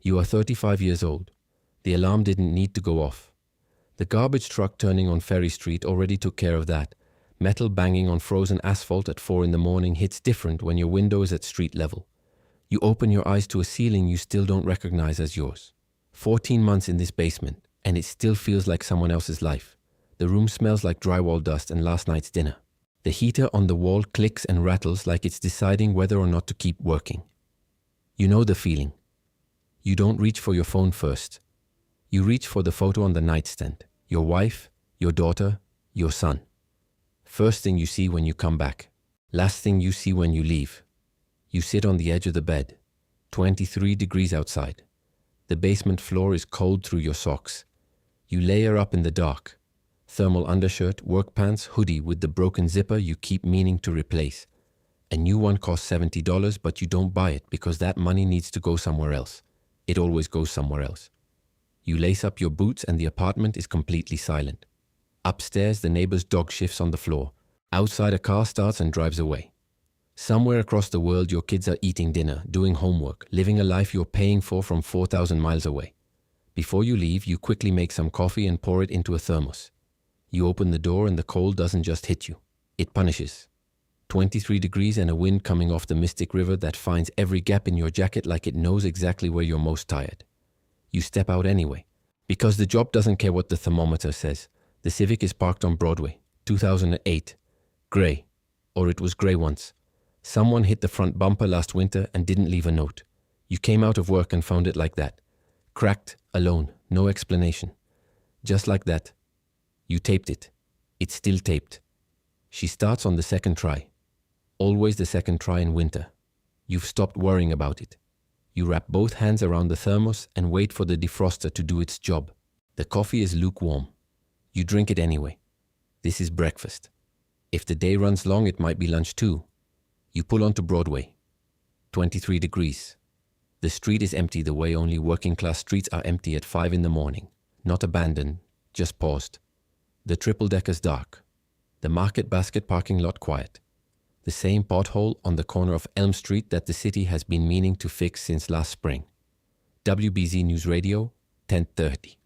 You are 35 years old. The alarm didn't need to go off. The garbage truck turning on Ferry Street already took care of that. Metal banging on frozen asphalt at 4 in the morning hits different when your window is at street level. You open your eyes to a ceiling you still don't recognize as yours. 14 months in this basement, and it still feels like someone else's life. The room smells like drywall dust and last night's dinner. The heater on the wall clicks and rattles like it's deciding whether or not to keep working. You know the feeling. You don't reach for your phone first. You reach for the photo on the nightstand. Your wife, your daughter, your son. First thing you see when you come back. Last thing you see when you leave. You sit on the edge of the bed. 23 degrees outside. The basement floor is cold through your socks. You layer up in the dark. Thermal undershirt, work pants, hoodie with the broken zipper you keep meaning to replace. A new one costs $70, but you don't buy it because that money needs to go somewhere else. It always goes somewhere else. You lace up your boots and the apartment is completely silent. Upstairs, the neighbor's dog shifts on the floor. Outside, a car starts and drives away. Somewhere across the world, your kids are eating dinner, doing homework, living a life you're paying for from 4,000 miles away. Before you leave, you quickly make some coffee and pour it into a thermos. You open the door and the cold doesn't just hit you. It punishes. 23 degrees and a wind coming off the Mystic River that finds every gap in your jacket like it knows exactly where you're most tired. You step out anyway. Because the job doesn't care what the thermometer says. The Civic is parked on Broadway, 2008. Grey. Or it was grey once. Someone hit the front bumper last winter and didn't leave a note. You came out of work and found it like that. Cracked, alone, no explanation. Just like that. You taped it. It's still taped. She starts on the second try. Always the second try in winter. You've stopped worrying about it. You wrap both hands around the thermos and wait for the defroster to do its job. The coffee is lukewarm. You drink it anyway. This is breakfast. If the day runs long, it might be lunch too. You pull onto Broadway. 23 degrees. The street is empty the way only working class streets are empty at 5 in the morning. Not abandoned, just paused. The triple-decker's dark. The Market Basket parking lot quiet. The same pothole on the corner of Elm Street that the city has been meaning to fix since last spring. WBZ News Radio, 10:30.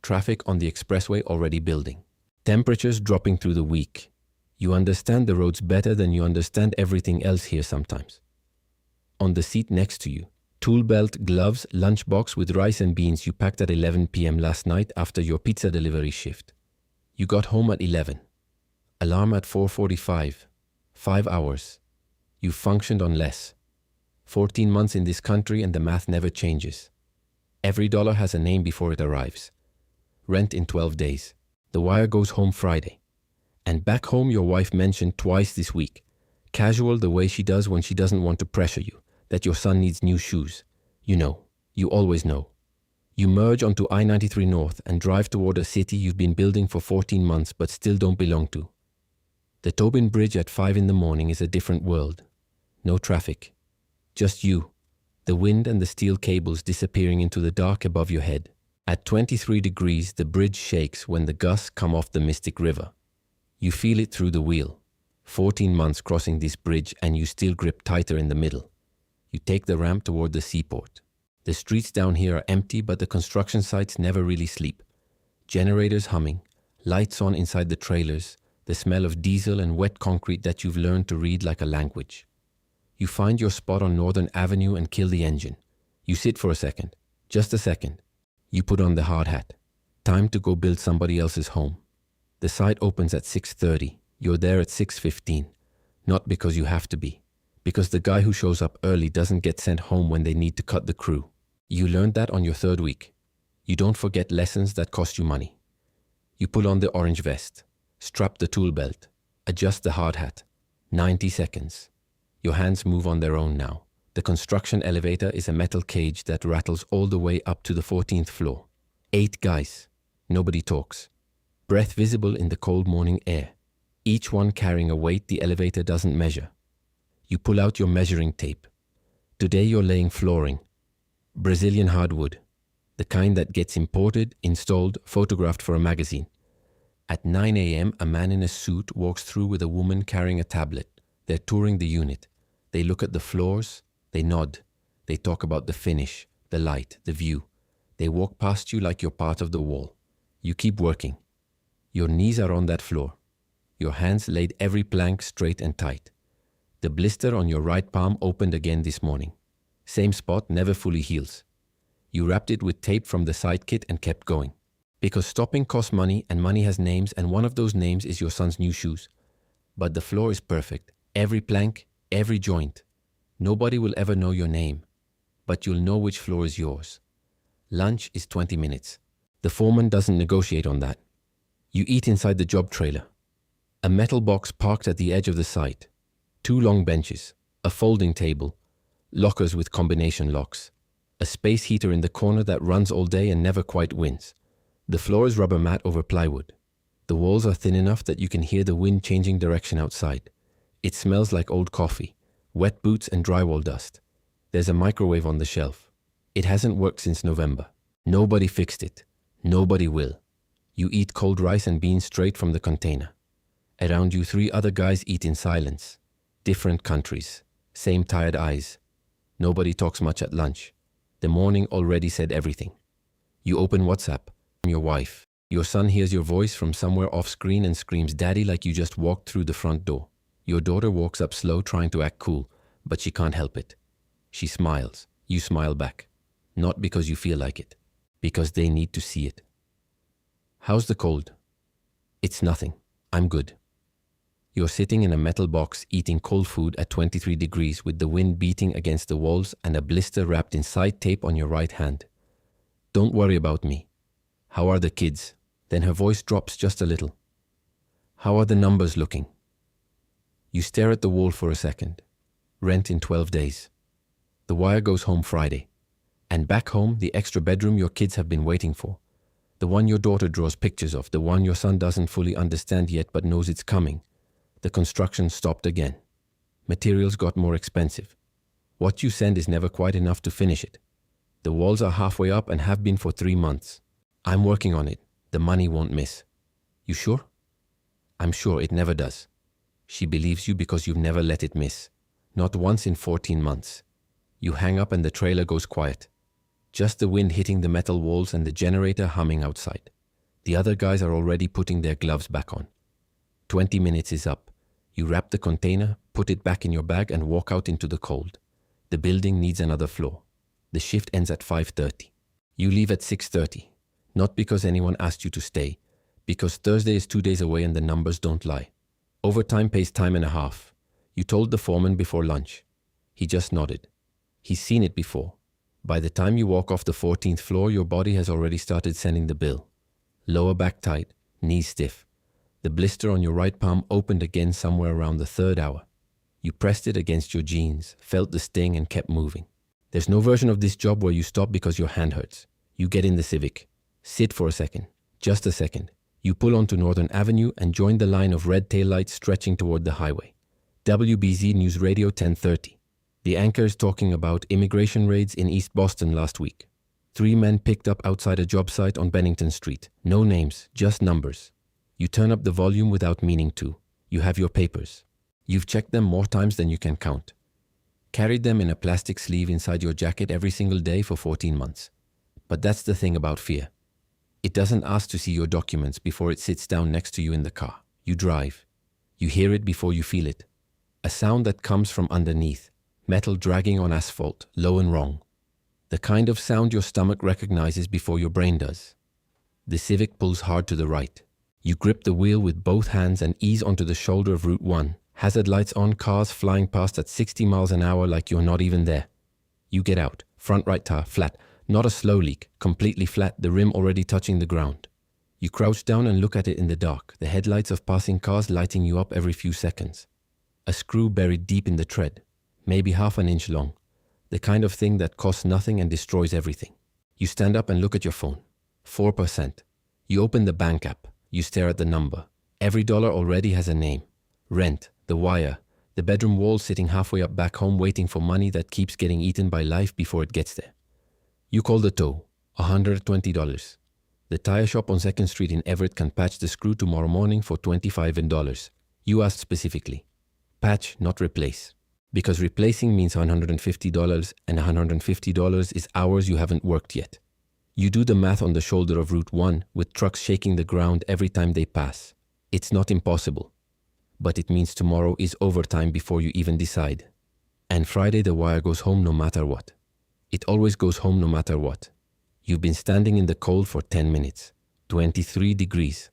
Traffic on the expressway already building. Temperatures dropping through the week. You understand the roads better than you understand everything else here sometimes. On the seat next to you, tool belt, gloves, lunchbox with rice and beans you packed at 11 p.m. last night after your pizza delivery shift. You got home at 11. Alarm at 4:45. 5 hours. You functioned on less. 14 months in this country and the math never changes. Every dollar has a name before it arrives. Rent in 12 days. The wire goes home Friday. And back home your wife mentioned twice this week. Casual the way she does when she doesn't want to pressure you. That your son needs new shoes. You know. You always know. You merge onto I-93 North and drive toward a city you've been building for 14 months but still don't belong to. The Tobin Bridge at 5 in the morning is a different world. No traffic. Just you. The wind and the steel cables disappearing into the dark above your head. At 23 degrees, the bridge shakes when the gusts come off the Mystic River. You feel it through the wheel. 14 months crossing this bridge and you still grip tighter in the middle. You take the ramp toward the seaport. The streets down here are empty, but the construction sites never really sleep. Generators humming, lights on inside the trailers, the smell of diesel and wet concrete that you've learned to read like a language. You find your spot on Northern Avenue and kill the engine. You sit for a second, just a second. You put on the hard hat. Time to go build somebody else's home. The site opens at 6:30. You're there at 6:15. Not because you have to be. Because the guy who shows up early doesn't get sent home when they need to cut the crew. You learned that on your third week. You don't forget lessons that cost you money. You pull on the orange vest. Strap the tool belt. Adjust the hard hat. 90 seconds. Your hands move on their own now. The construction elevator is a metal cage that rattles all the way up to the 14th floor. 8 guys. Nobody talks. Breath visible in the cold morning air. Each one carrying a weight the elevator doesn't measure. You pull out your measuring tape. Today you're laying flooring. Brazilian hardwood. The kind that gets imported, installed, photographed for a magazine. At 9 a.m., a man in a suit walks through with a woman carrying a tablet. They're touring the unit. They look at the floors. They nod. They talk about the finish, the light, the view. They walk past you like you're part of the wall. You keep working. Your knees are on that floor. Your hands laid every plank straight and tight. The blister on your right palm opened again this morning. Same spot, never fully heals. You wrapped it with tape from the side kit and kept going. Because stopping costs money and money has names, and one of those names is your son's new shoes. But the floor is perfect. Every plank, every joint. Nobody will ever know your name, but you'll know which floor is yours. Lunch is 20 minutes. The foreman doesn't negotiate on that. You eat inside the job trailer. A metal box parked at the edge of the site. 2 long benches, a folding table, lockers with combination locks, a space heater in the corner that runs all day and never quite wins. The floor is rubber mat over plywood. The walls are thin enough that you can hear the wind changing direction outside. It smells like old coffee, wet boots and drywall dust. There's a microwave on the shelf. It hasn't worked since November. Nobody fixed it. Nobody will. You eat cold rice and beans straight from the container. Around you 3 other guys eat in silence. Different countries. Same tired eyes. Nobody talks much at lunch. The morning already said everything. You open WhatsApp. Your wife. Your son hears your voice from somewhere off screen and screams "Daddy" like you just walked through the front door. Your daughter walks up slow trying to act cool, but she can't help it. She smiles. You smile back. Not because you feel like it. Because they need to see it. How's the cold? It's nothing. I'm good. You're sitting in a metal box eating cold food at 23 degrees with the wind beating against the walls and a blister wrapped in side tape on your right hand. Don't worry about me. How are the kids? Then her voice drops just a little. How are the numbers looking? You stare at the wall for a second. Rent in 12 days. The wire goes home Friday. And back home, the extra bedroom your kids have been waiting for. The one your daughter draws pictures of, the one your son doesn't fully understand yet but knows it's coming. The construction stopped again. Materials got more expensive. What you send is never quite enough to finish it. The walls are halfway up and have been for 3 months. I'm working on it. The money won't miss. You sure? I'm sure it never does. She believes you because you've never let it miss. Not once in 14 months. You hang up and the trailer goes quiet. Just the wind hitting the metal walls and the generator humming outside. The other guys are already putting their gloves back on. 20 minutes is up. You wrap the container, put it back in your bag and walk out into the cold. The building needs another floor. The shift ends at 5:30. You leave at 6:30. Not because anyone asked you to stay. Because Thursday is 2 days away and the numbers don't lie. Overtime pays time and a half. You told the foreman before lunch. He just nodded. He's seen it before. By the time you walk off the 14th floor, your body has already started sending the bill. Lower back tight, knees stiff. The blister on your right palm opened again somewhere around the 3rd hour. You pressed it against your jeans, felt the sting and kept moving. There's no version of this job where you stop because your hand hurts. You get in the Civic. Sit for a second. Just a second. You pull onto Northern Avenue and join the line of red taillights stretching toward the highway. WBZ News Radio 1030. The anchor is talking about immigration raids in East Boston last week. 3 men picked up outside a job site on Bennington Street. No names, just numbers. You turn up the volume without meaning to. You have your papers. You've checked them more times than you can count. Carried them in a plastic sleeve inside your jacket every single day for 14 months. But that's the thing about fear. It doesn't ask to see your documents before it sits down next to you in the car. You drive. You hear it before you feel it. A sound that comes from underneath. Metal dragging on asphalt, low and wrong. The kind of sound your stomach recognizes before your brain does. The Civic pulls hard to the right. You grip the wheel with both hands and ease onto the shoulder of Route 1. Hazard lights on, cars flying past at 60 miles an hour like you're not even there. You get out. Front right tire, flat. Not a slow leak, completely flat, the rim already touching the ground. You crouch down and look at it in the dark, the headlights of passing cars lighting you up every few seconds. A screw buried deep in the tread, maybe half an inch long. The kind of thing that costs nothing and destroys everything. You stand up and look at your phone. 4%. You open the bank app. You stare at the number. Every dollar already has a name. Rent, the wire, the bedroom wall sitting halfway up back home waiting for money that keeps getting eaten by life before it gets there. You call the tow, $120. The tire shop on 2nd Street in Everett can patch the screw tomorrow morning for $25. You asked specifically. Patch, not replace. Because replacing means $150, and $150 is hours you haven't worked yet. You do the math on the shoulder of Route 1 with trucks shaking the ground every time they pass. It's not impossible, but it means tomorrow is overtime before you even decide. And Friday the wire goes home no matter what. It always goes home no matter what. You've been standing in the cold for 10 minutes, 23 degrees.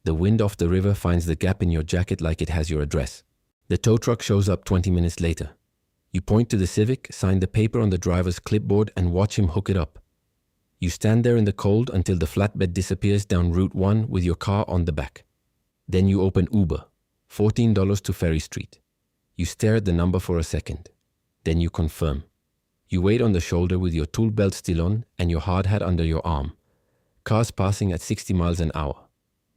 The wind off the river finds the gap in your jacket like it has your address. The tow truck shows up 20 minutes later. You point to the Civic, sign the paper on the driver's clipboard and watch him hook it up. You stand there in the cold until the flatbed disappears down Route 1 with your car on the back. Then you open Uber, $14 to Ferry Street. You stare at the number for a second. Then you confirm. You wait on the shoulder with your tool belt still on and your hard hat under your arm. Cars passing at 60 miles an hour,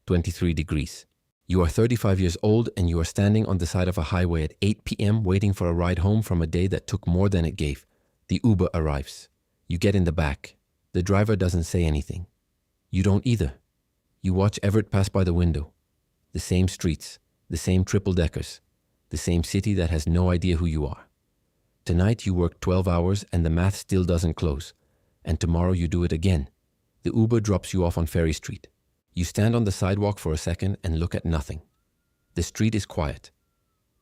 23 degrees. You are 35 years old and you are standing on the side of a highway at 8 p.m. waiting for a ride home from a day that took more than it gave. The Uber arrives. You get in the back. The driver doesn't say anything. You don't either. You watch Everett pass by the window. The same streets, the same triple-deckers, the same city that has no idea who you are. Tonight you work 12 hours and the math still doesn't close. And tomorrow you do it again. The Uber drops you off on Ferry Street. You stand on the sidewalk for a second and look at nothing. The street is quiet.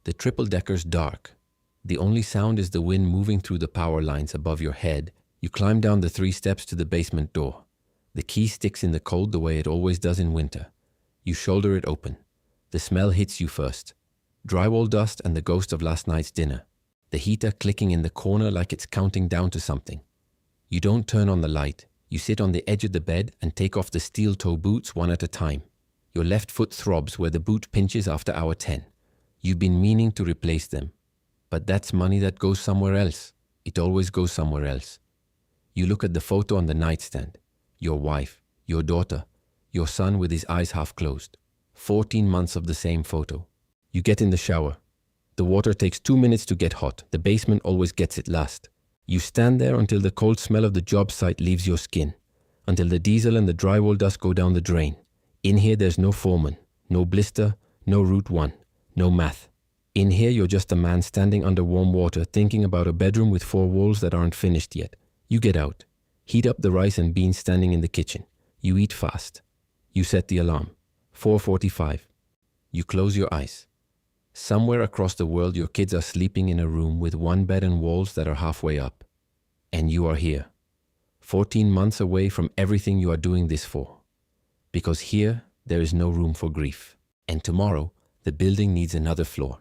The triple-decker's dark. The only sound is the wind moving through the power lines above your head. You climb down the 3 steps to the basement door. The key sticks in the cold the way it always does in winter. You shoulder it open. The smell hits you first. Drywall dust and the ghost of last night's dinner. The heater clicking in the corner like it's counting down to something. You don't turn on the light. You sit on the edge of the bed and take off the steel-toe boots one at a time. Your left foot throbs where the boot pinches after hour 10. You've been meaning to replace them. But that's money that goes somewhere else. It always goes somewhere else. You look at the photo on the nightstand. Your wife, your daughter, your son with his eyes half closed. 14 months of the same photo. You get in the shower. The water takes 2 minutes to get hot. The basement always gets it last. You stand there until the cold smell of the job site leaves your skin. Until the diesel and the drywall dust go down the drain. In here there's no foreman, no blister, no Route 1, no math. In here you're just a man standing under warm water thinking about a bedroom with 4 walls that aren't finished yet. You get out, heat up the rice and beans standing in the kitchen. You eat fast. You set the alarm. 4:45. You close your eyes. Somewhere across the world your kids are sleeping in a room with 1 bed and walls that are halfway up. And you are here. 14 months away from everything you are doing this for. Because here there is no room for grief. And tomorrow the building needs another floor.